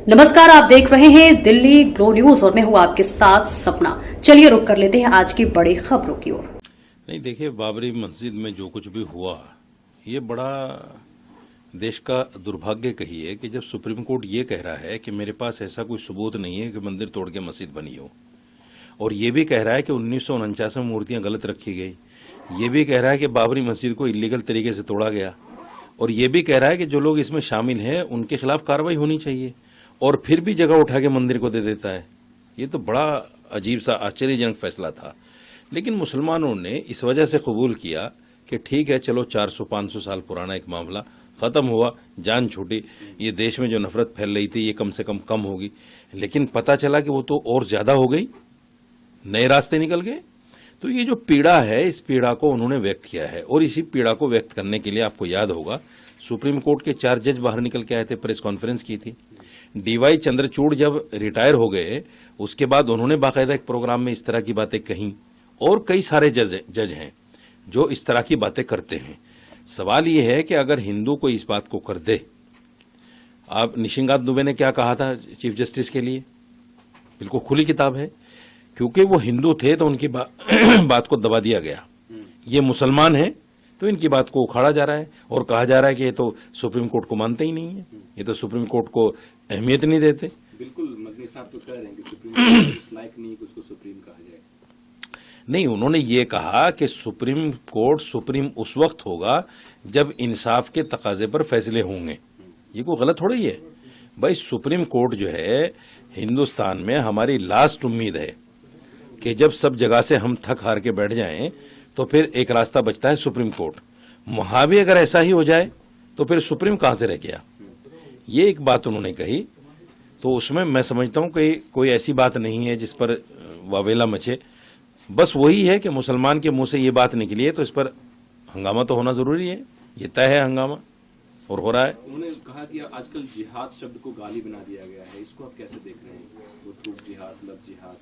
नमस्कार, आप देख रहे हैं दिल्ली ग्लो न्यूज और मैं हूं आपके साथ सपना। चलिए रुक कर लेते हैं आज की बड़ी खबरों की ओर। नहीं, देखिए, बाबरी मस्जिद में जो कुछ भी हुआ ये बड़ा देश का दुर्भाग्य कहिए कि जब सुप्रीम कोर्ट ये कह रहा है कि मेरे पास ऐसा कोई सबूत नहीं है कि मंदिर तोड़ के मस्जिद बनी हो, और ये भी कह रहा है कि 1949 में मूर्तियां गलत रखी गई, ये भी कह रहा है कि बाबरी मस्जिद को इलीगल तरीके से तोड़ा गया, और ये भी कह रहा है कि जो लोग इसमें शामिल हैं उनके खिलाफ कार्रवाई होनी चाहिए, और फिर भी जगह उठा के मंदिर को दे देता है। ये तो बड़ा अजीब सा आश्चर्यजनक फैसला था। लेकिन मुसलमानों ने इस वजह से कबूल किया कि ठीक है, चलो 400-500 साल पुराना एक मामला खत्म हुआ, जान छूटी, ये देश में जो नफरत फैल रही थी ये कम से कम होगी। लेकिन पता चला कि वो तो और ज्यादा हो गई, नए रास्ते निकल गए। तो ये जो पीड़ा है, इस पीड़ा को उन्होंने व्यक्त किया है, और इसी पीड़ा को व्यक्त करने के लिए आपको याद होगा सुप्रीम कोर्ट के 4 जज बाहर निकल के आए थे, प्रेस कॉन्फ्रेंस की थी। डीवाई चंद्रचूड़ जब रिटायर हो गए उसके बाद उन्होंने बाकायदा एक प्रोग्राम में इस तरह की बातें कहीं, और कई सारे जज हैं जो इस तरह की बातें करते हैं। सवाल यह है कि अगर हिंदू को इस बात को कर दे, आप निशिकांत दुबे ने क्या कहा था चीफ जस्टिस के लिए, बिल्कुल खुली किताब है, क्योंकि वो हिंदू थे तो उनकी बात को दबा दिया गया। ये मुसलमान है तो इनकी बात को उखाड़ा जा रहा है और कहा जा रहा है कि ये तो सुप्रीम कोर्ट को मानते ही नहीं है, ये तो सुप्रीम कोर्ट को अहमियत नहीं देते। बिल्कुल, मदनी साहब तो कह रहे हैं कि सुप्रीम कोर्ट इस लायक नहीं कि उसको सुप्रीम कहा जाए। नहीं, उन्होंने ये कहा कि सुप्रीम कोर्ट सुप्रीम उस वक्त होगा जब इंसाफ के तकाजे पर फैसले होंगे। ये कोई गलत थोड़ा ही है भाई। सुप्रीम कोर्ट जो है हिंदुस्तान में हमारी लास्ट उम्मीद है कि जब सब जगह से हम थक हार के बैठ जाएं तो फिर एक रास्ता बचता है सुप्रीम कोर्ट। वहां भी अगर ऐसा ही हो जाए तो फिर सुप्रीम कहां से रह गया, ये एक बात उन्होंने कही। तो उसमें मैं समझता हूं कि कोई ऐसी बात नहीं है जिस पर वावेला मचे। बस वही है कि मुसलमान के मुंह से ये बात निकली है तो इस पर हंगामा तो होना जरूरी है, ये तय है हंगामा, और हो रहा है। उन्होंने कहा कि आजकल जिहाद शब्द को गाली बना दिया गया है, इसको आप कैसे देख रहे हैं? वो थूक जिहाद, लव जिहाद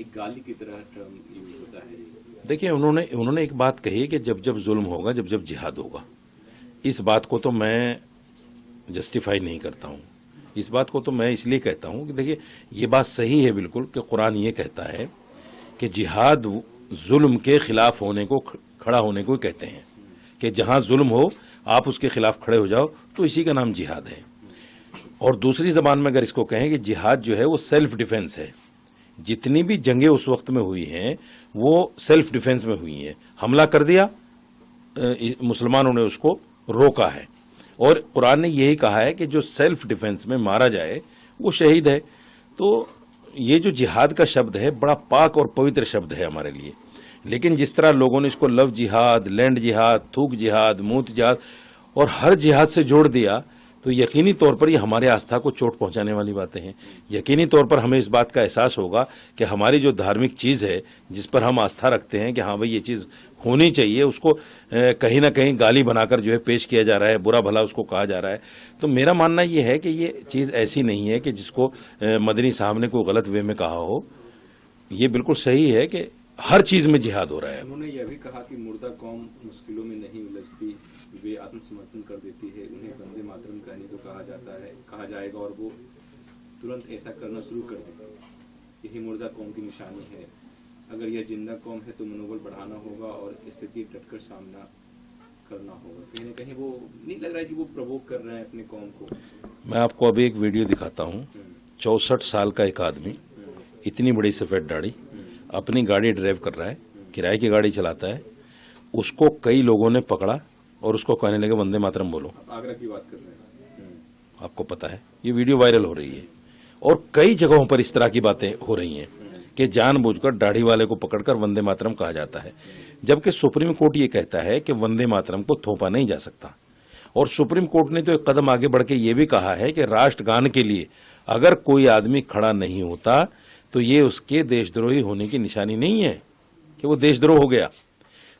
एक गाली की तरह टर्म यूज होता है। देखिए, उन्होंने एक बात कही कि जब जब जुल्म होगा, जब जब जिहाद होगा। इस बात को तो मैं जस्टिफाई नहीं करता हूं। इस बात को तो मैं इसलिए कहता हूं कि देखिए, ये बात सही है बिल्कुल कि कुरान ये कहता है कि जिहाद जुल्म के खिलाफ होने को, खड़ा होने को कहते हैं, कि जहां जुल्म हो आप उसके खिलाफ खड़े हो जाओ, तो इसी का नाम जिहाद है। और दूसरी जबान में अगर इसको कहें कि जिहाद जो है वो सेल्फ डिफेंस है। जितनी भी जंगें उस वक्त में हुई हैं वो सेल्फ डिफेंस में हुई हैं। हमला कर दिया, मुसलमानों ने उसको रोका है, और कुरान ने यही कहा है कि जो सेल्फ डिफेंस में मारा जाए वो शहीद है। तो ये जो जिहाद का शब्द है बड़ा पाक और पवित्र शब्द है हमारे लिए। लेकिन जिस तरह लोगों ने इसको लव जिहाद, लैंड जिहाद, थूक जिहाद, मूत जिहाद और हर जिहाद से जोड़ दिया, तो यकीनी तौर पर ये हमारे आस्था को चोट पहुंचाने वाली बातें हैं। यकीनी तौर पर हमें इस बात का एहसास होगा कि हमारी जो धार्मिक चीज़ है, जिस पर हम आस्था रखते हैं कि हाँ भाई ये चीज़ होनी चाहिए, उसको कहीं ना कहीं गाली बनाकर जो है पेश किया जा रहा है, बुरा भला उसको कहा जा रहा है। तो मेरा मानना ये है कि ये चीज़ ऐसी नहीं है कि जिसको मदनी साहब ने कोई गलत वे में कहा हो। ये बिल्कुल सही है कि हर चीज़ में जिहाद हो रहा है। उन्होंने यह भी कहा कि मुर्दा कौम मुश्किलों में नहीं उलझती, वे आत्मसमर्पण कर देती है, उन्हें वंदे मातरम कहने को कहा जाएगा और वो तुरंत ऐसा करना शुरू कर देंगे। यही मुर्दा कौम की निशानी है। अगर यह जिंदा कौम है तो मनोबल बढ़ाना होगा और स्थिति डटकर सामना करना होगा। कहीं न कहीं वो नहीं लग रहा है कि वो प्रवोक कर रहे हैं अपने कौम को। मैं आपको अभी एक वीडियो दिखाता हूँ। 64 साल का एक आदमी, इतनी बड़ी सफेद दाढ़ी, अपनी गाड़ी ड्राइव कर रहा है, किराए की गाड़ी चलाता है। उसको कई लोगों ने पकड़ा और उसको कहने लगे वंदे मातरम बोलो। आगरा की बात कर रहे हैं। आपको पता है ये वीडियो वायरल हो रही है, और कई जगहों पर इस तरह की बातें हो रही हैं कि जानबूझकर दाढ़ी वाले को पकड़कर वंदे मातरम कहा जाता है, जबकि सुप्रीम कोर्ट ये कहता है कि वंदे मातरम को थोपा नहीं जा सकता। और सुप्रीम कोर्ट ने तो एक कदम आगे बढ़ के ये भी कहा है कि राष्ट्रगान के लिए अगर कोई आदमी खड़ा नहीं होता तो ये उसके देशद्रोही होने की निशानी नहीं है कि वो देशद्रोह हो गया।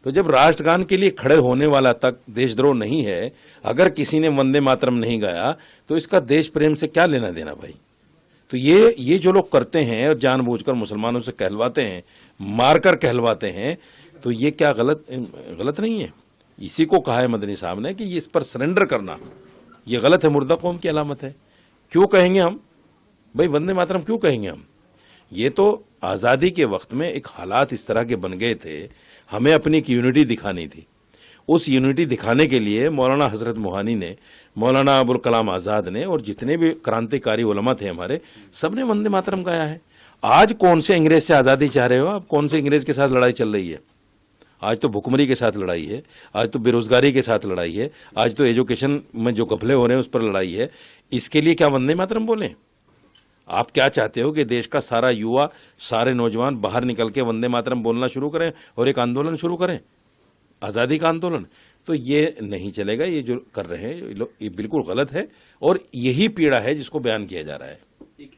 तो जब राष्ट्रगान के लिए खड़े होने वाला तक देशद्रोह नहीं है, अगर किसी ने वंदे मातरम नहीं गाया तो इसका देश प्रेम से क्या लेना देना भाई। तो ये जो लोग करते हैं और जानबूझकर मुसलमानों से कहलवाते हैं, मारकर कहलवाते हैं, तो ये क्या गलत नहीं है? इसी को कहा है मदनी साहब ने कि ये इस पर सरेंडर करना ये गलत है, मुर्दा कौम की अलामत है। क्यों कहेंगे हम भाई वंदे मातरम क्यों कहेंगे हम? ये तो आज़ादी के वक्त में एक हालात इस तरह के बन गए थे, हमें अपनी एक यूनिटी दिखानी थी। उस यूनिटी दिखाने के लिए मौलाना हजरत मोहानी ने, मौलाना अबुल कलाम आज़ाद ने और जितने भी क्रांतिकारी उलमा थे हमारे, सबने वंदे मातरम गाया है। आज कौन से अंग्रेज से आज़ादी चाह रहे हो आप? कौन से अंग्रेज के साथ लड़ाई चल रही है? आज तो भुखमरी के साथ लड़ाई है, आज तो बेरोजगारी के साथ लड़ाई है, आज तो एजुकेशन में जो घपले हो रहे हैं उस पर लड़ाई है। इसके लिए क्या वंदे मातरम बोलें? आप क्या चाहते हो कि देश का सारा युवा, सारे नौजवान बाहर निकल के वंदे मातरम बोलना शुरू करें और एक आंदोलन शुरू करें, आज़ादी का आंदोलन? तो ये नहीं चलेगा। ये जो कर रहे हैं ये बिल्कुल गलत है और यही पीड़ा है जिसको बयान किया जा रहा है। एक